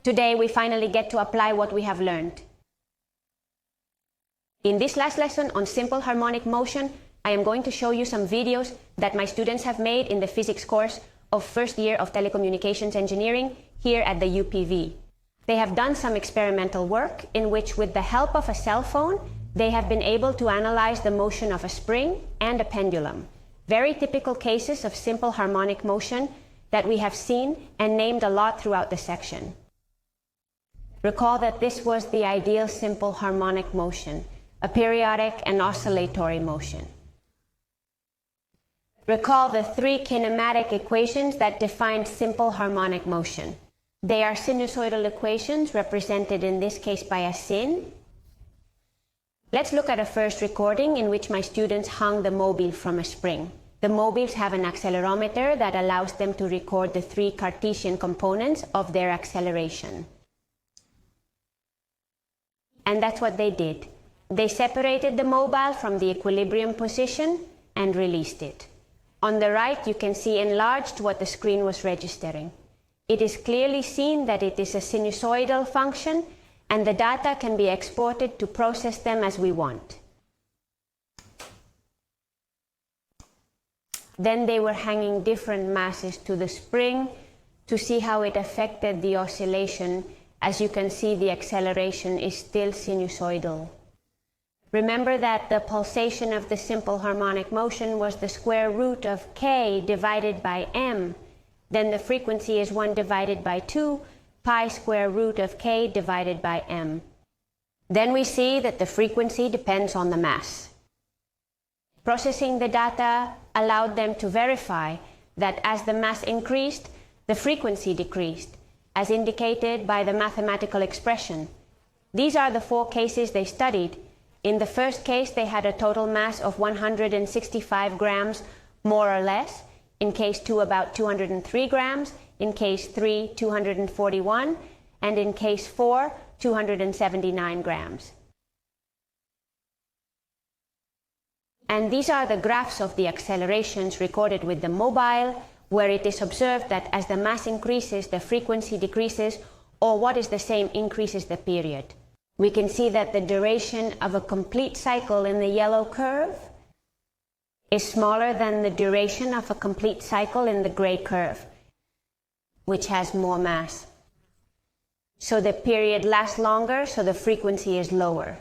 Today we finally get to apply what we have learned. In this last lesson on simple harmonic motion, I am going to show you some videos that my students have made in the physics course of first year of telecommunications engineering here at the UPV. They have done some experimental work in which, with the help of a cell phone, they have been able to analyze the motion of a spring and a pendulum. Very typical cases of simple harmonic motion that we have seen and named a lot throughout the section. Recall that this was the ideal simple harmonic motion, a periodic and oscillatory motion. Recall the three kinematic equations that define simple harmonic motion. They are sinusoidal equations, represented in this case by a sin. Let's look at a first recording in which my students hung the mobile from a spring. The mobiles have an accelerometer that allows them to record the three Cartesian components of their acceleration. And that's what they did. They separated the mobile from the equilibrium position and released it. On the right, you can see enlarged what the screen was registering. It is clearly seen that it is a sinusoidal function, and the data can be exported to process them as we want. Then they were hanging different masses to the spring to see how it affected the oscillation. As you can see, the acceleration is still sinusoidal. Remember that the pulsation of the simple harmonic motion was the square root of k divided by m. Then the frequency is 1 divided by 2 pi square root of k divided by m. Then we see that the frequency depends on the mass. Processing the data allowed them to verify that as the mass increased, the frequency decreased, as indicated by the mathematical expression. These are the four cases they studied. In the first case, they had a total mass of 165 grams, more or less. In case 2, about 203 grams. In case 3, 241. And in case 4, 279 grams. And these are the graphs of the accelerations recorded with the mobile, where it is observed that as the mass increases, the frequency decreases, or what is the same, increases the period. We can see that the duration of a complete cycle in the yellow curve is smaller than the duration of a complete cycle in the gray curve, which has more mass. So the period lasts longer, so the frequency is lower.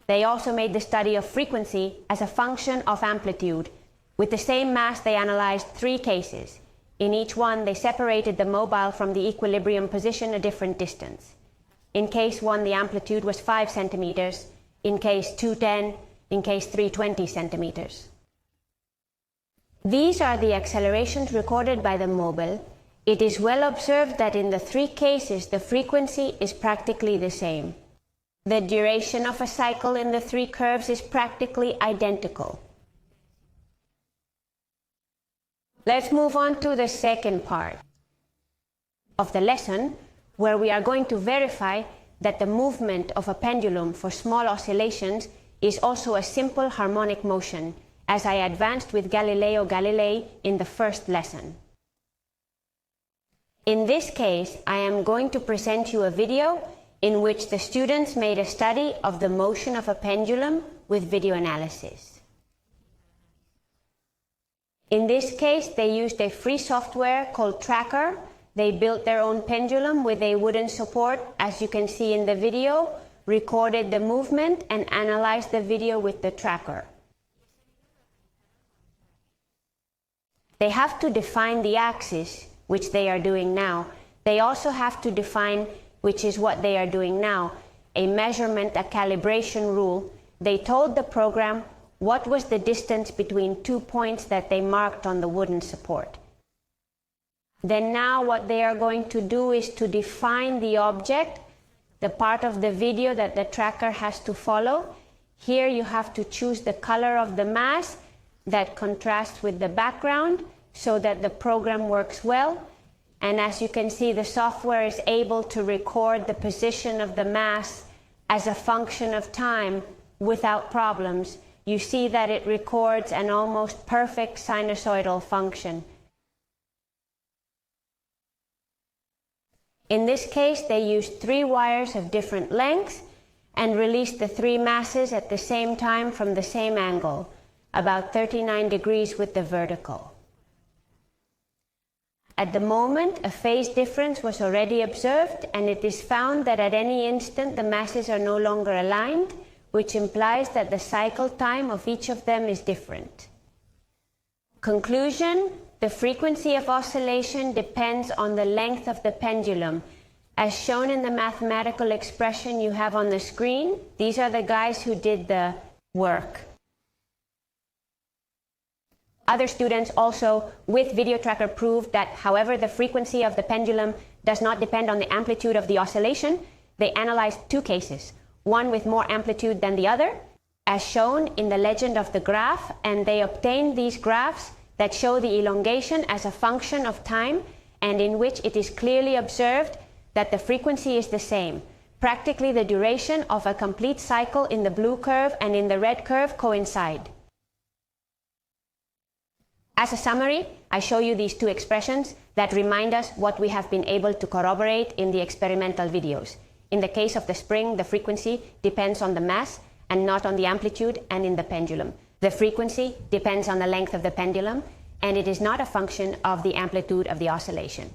They also made the study of frequency as a function of amplitude. With the same mass, they analyzed 3 cases. In each one, they separated the mobile from the equilibrium position a different distance. In case 1, the amplitude was 5 centimeters. In case 2, 10. In case 3, 20 centimeters. These are the accelerations recorded by the mobile. It is well observed that in the 3 cases, the frequency is practically the same. The duration of a cycle in the 3 curves is practically identical. Let's move on to the second part of the lesson, where we are going to verify that the movement of a pendulum for small oscillations is also a simple harmonic motion, as I advanced with Galileo Galilei in the first lesson. In this case, I am going to present you a video in which the students made a study of the motion of a pendulum with video analysis. In this case, they used a free software called Tracker. They built their own pendulum with a wooden support, as you can see in the video, recorded the movement, and analyzed the video with the tracker. They have to define the axis, which they are doing now. They also have to define, which is what they are doing now, a measurement, a calibration rule. They told the program what was the distance between 2 points that they marked on the wooden support. Then now what they are going to do is to define the object, the part of the video that the tracker has to follow. Here you have to choose the color of the mass that contrasts with the background so that the program works well. And as you can see, the software is able to record the position of the mass as a function of time without problems. You see that it records an almost perfect sinusoidal function. In this case, they used 3 wires of different lengths and released the 3 masses at the same time from the same angle, about 39 degrees with the vertical. At the moment, a phase difference was already observed, and it is found that at any instant the masses are no longer aligned, which implies that the cycle time of each of them is different. Conclusion: the frequency of oscillation depends on the length of the pendulum. As shown in the mathematical expression you have on the screen, these are the guys who did the work. Other students also, with video tracker, proved that, however, the frequency of the pendulum does not depend on the amplitude of the oscillation. They analyzed 2 cases, one with more amplitude than the other, as shown in the legend of the graph, and they obtained these graphs that show the elongation as a function of time, and in which it is clearly observed that the frequency is the same. Practically, the duration of a complete cycle in the blue curve and in the red curve coincide. As a summary, I show you these 2 expressions that remind us what we have been able to corroborate in the experimental videos. In the case of the spring, the frequency depends on the mass and not on the amplitude, and in the pendulum, the frequency depends on the length of the pendulum, and it is not a function of the amplitude of the oscillation.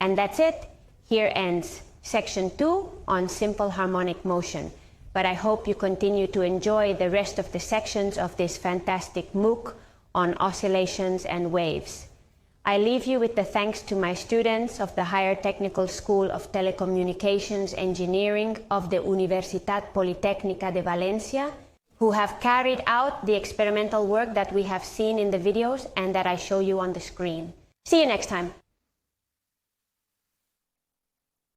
And that's it. Here ends section 2 on simple harmonic motion. But I hope you continue to enjoy the rest of the sections of this fantastic MOOC on oscillations and waves. I leave you with the thanks to my students of the Higher Technical School of Telecommunications Engineering of the Universitat Politécnica de Valencia, who have carried out the experimental work that we have seen in the videos and that I show you on the screen. See you next time.